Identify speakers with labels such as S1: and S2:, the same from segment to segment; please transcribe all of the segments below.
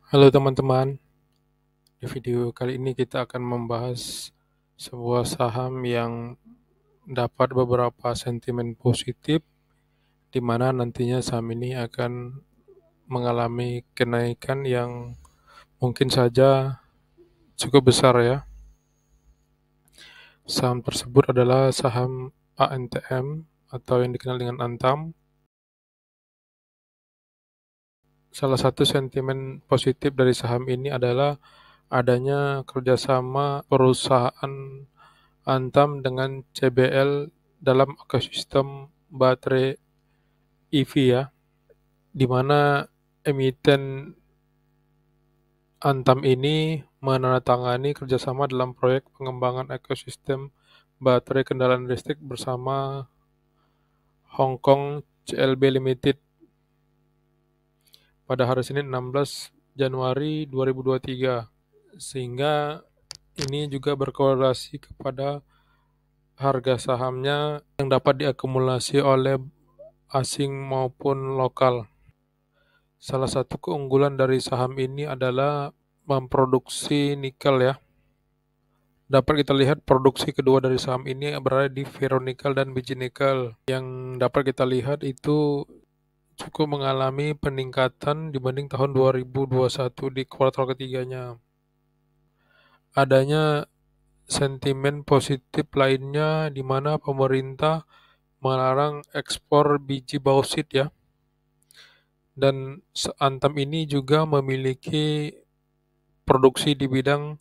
S1: Halo teman-teman, di video kali ini kita akan membahas sebuah saham yang dapat beberapa sentimen positif, di mana nantinya saham ini akan mengalami kenaikan yang mungkin saja cukup besar ya. Saham tersebut adalah saham ANTM atau yang dikenal dengan Antam. Salah satu sentimen positif dari saham ini adalah adanya kerjasama perusahaan Antam dengan CBL dalam ekosistem baterai EV ya, di mana emiten Antam ini menandatangani kerjasama dalam proyek pengembangan ekosistem baterai kendaraan listrik bersama Hong Kong CLB Limited pada hari Senin 16 Januari 2023, sehingga ini juga berkorelasi kepada harga sahamnya yang dapat diakumulasi oleh asing maupun lokal. Salah satu keunggulan dari saham ini adalah memproduksi nikel ya. Dapat kita lihat produksi kedua dari saham ini berada di ferronikel dan biji nikel. Yang dapat kita lihat itu cukup mengalami peningkatan dibanding tahun 2021 di kuartal ketiganya. Adanya sentimen positif lainnya di mana pemerintah melarang ekspor biji bauksit ya. Dan Antam ini juga memiliki produksi di bidang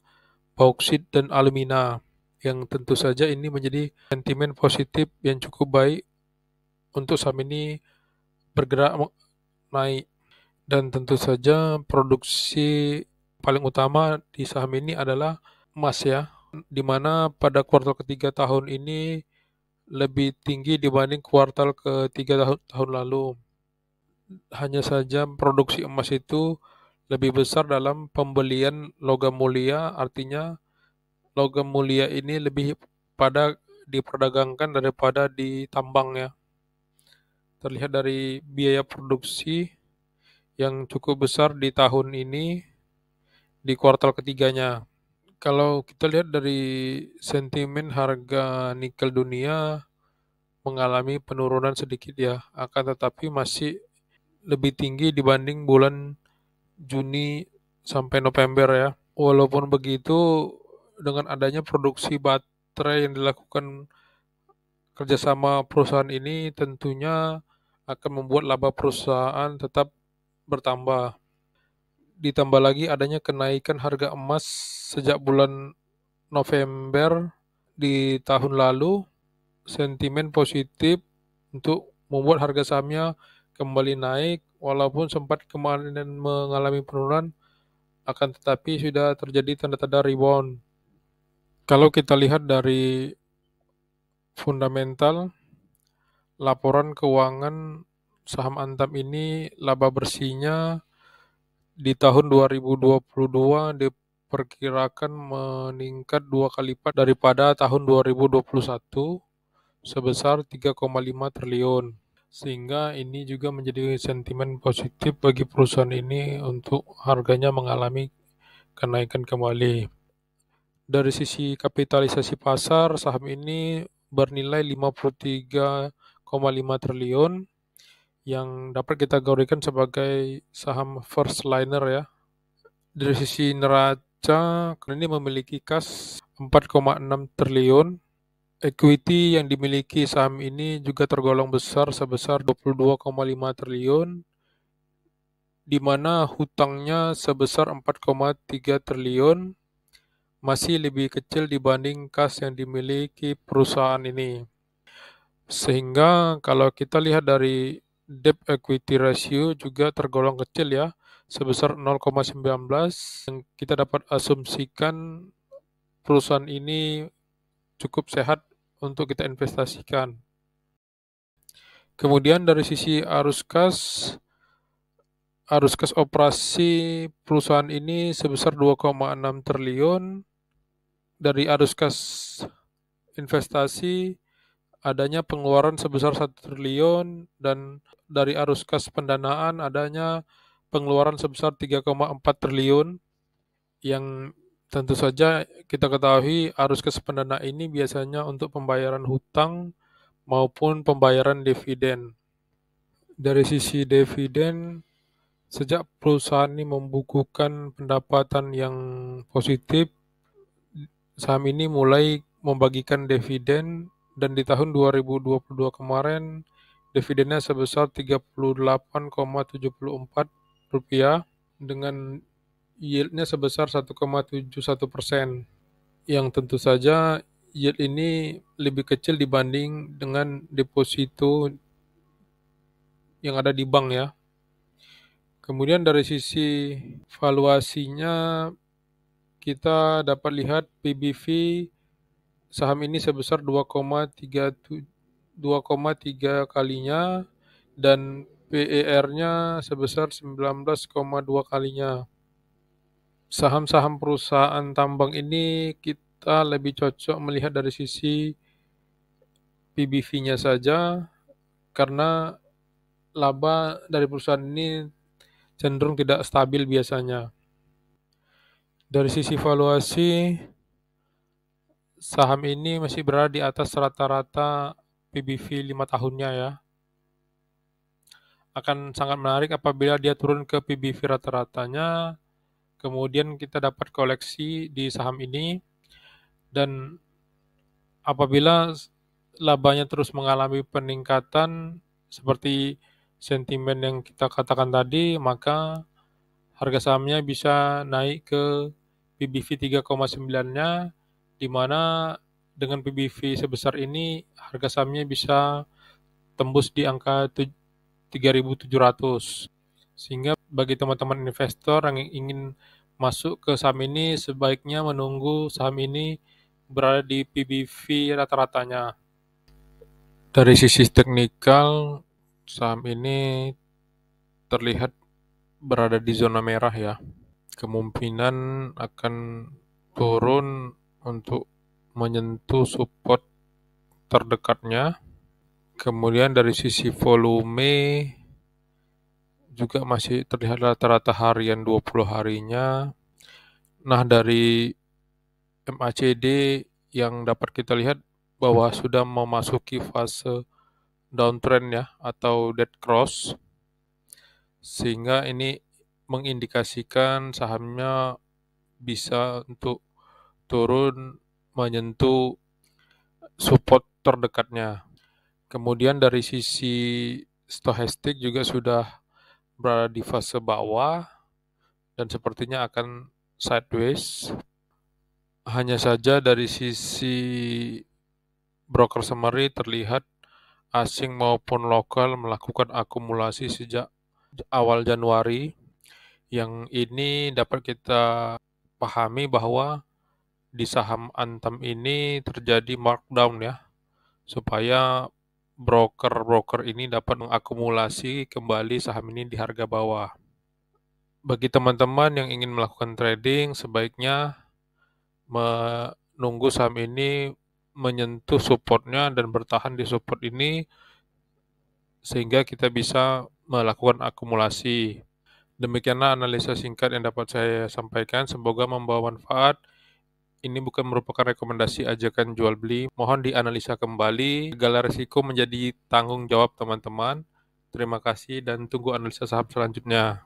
S1: bauksit dan alumina, yang tentu saja ini menjadi sentimen positif yang cukup baik untuk saham ini bergerak naik. Dan tentu saja produksi paling utama di saham ini adalah emas ya, di mana pada kuartal ketiga tahun ini lebih tinggi dibanding kuartal ketiga tahun lalu. Hanya saja produksi emas itu lebih besar dalam pembelian logam mulia, artinya logam mulia ini lebih pada diperdagangkan daripada ditambang ya. Terlihat dari biaya produksi yang cukup besar di tahun ini di kuartal ketiganya. Kalau kita lihat dari sentimen harga nikel dunia mengalami penurunan sedikit ya, akan tetapi masih lebih tinggi dibanding bulan Juni sampai November ya. Walaupun begitu, dengan adanya produksi baterai yang dilakukan kerjasama perusahaan ini tentunya akan membuat laba perusahaan tetap bertambah. Ditambah lagi adanya kenaikan harga emas sejak bulan November di tahun lalu, sentimen positif untuk membuat harga sahamnya kembali naik, walaupun sempat kemarin mengalami penurunan, akan tetapi sudah terjadi tanda-tanda rebound. Kalau kita lihat dari fundamental, laporan keuangan saham Antam ini laba bersihnya di tahun 2022 diperkirakan meningkat 2 kali lipat daripada tahun 2021 sebesar 3,5 triliun. Sehingga ini juga menjadi sentimen positif bagi perusahaan ini untuk harganya mengalami kenaikan kembali. Dari sisi kapitalisasi pasar, saham ini bernilai 53,5 triliun yang dapat kita kategorikan sebagai saham first liner ya. Dari sisi neraca, ini memiliki kas 4,6 triliun. Equity yang dimiliki saham ini juga tergolong besar sebesar 22,5 triliun, di mana hutangnya sebesar 4,3 triliun, masih lebih kecil dibanding kas yang dimiliki perusahaan ini. Sehingga kalau kita lihat dari debt equity ratio juga tergolong kecil ya, sebesar 0,19, yang kita dapat asumsikan perusahaan ini cukup sehat untuk kita investasikan. Kemudian dari sisi arus kas operasi perusahaan ini sebesar 2,6 triliun. Dari arus kas investasi adanya pengeluaran sebesar 1 triliun, dan dari arus kas pendanaan adanya pengeluaran sebesar 3,4 triliun yang tentu saja kita ketahui arus kas pendana ini biasanya untuk pembayaran hutang maupun pembayaran dividen. Dari sisi dividen, sejak perusahaan ini membukukan pendapatan yang positif, saham ini mulai membagikan dividen dan di tahun 2022 kemarin dividennya sebesar Rp38,74 dengan yield-nya sebesar 1,71%, yang tentu saja yield ini lebih kecil dibanding dengan deposito yang ada di bank ya. Kemudian dari sisi valuasinya kita dapat lihat PBV saham ini sebesar 2,3 kalinya dan PER-nya sebesar 19,2 kalinya. Saham-saham perusahaan tambang ini kita lebih cocok melihat dari sisi PBV-nya saja karena laba dari perusahaan ini cenderung tidak stabil biasanya. Dari sisi valuasi, saham ini masih berada di atas rata-rata PBV 5 tahunnya ya. Akan sangat menarik apabila dia turun ke PBV rata-ratanya, kemudian kita dapat koleksi di saham ini, dan apabila labanya terus mengalami peningkatan seperti sentimen yang kita katakan tadi, maka harga sahamnya bisa naik ke PBV 3,9-nya, di mana dengan PBV sebesar ini harga sahamnya bisa tembus di angka 3.700. Sehingga bagi teman-teman investor yang ingin masuk ke saham ini sebaiknya menunggu saham ini berada di PBV rata-ratanya. Dari sisi teknikal, saham ini terlihat berada di zona merah ya. Kemungkinan akan turun untuk menyentuh support terdekatnya. Kemudian dari sisi volume juga masih terlihat rata-rata harian 20 harinya. Nah, dari MACD yang dapat kita lihat bahwa sudah memasuki fase downtrend ya atau dead cross, sehingga ini mengindikasikan sahamnya bisa untuk turun menyentuh support terdekatnya. Kemudian dari sisi stochastik juga sudah berada di fase bawah dan sepertinya akan sideways. Hanya saja dari sisi broker summary terlihat asing maupun lokal melakukan akumulasi sejak awal Januari, yang ini dapat kita pahami bahwa di saham Antam ini terjadi markdown ya, supaya broker-broker ini dapat mengakumulasi kembali saham ini di harga bawah. Bagi teman-teman yang ingin melakukan trading, sebaiknya menunggu saham ini menyentuh supportnya dan bertahan di support ini sehingga kita bisa melakukan akumulasi. Demikianlah analisa singkat yang dapat saya sampaikan, semoga membawa manfaat. Ini bukan merupakan rekomendasi ajakan jual beli, mohon dianalisa kembali, segala risiko menjadi tanggung jawab teman-teman. Terima kasih dan tunggu analisa saham selanjutnya.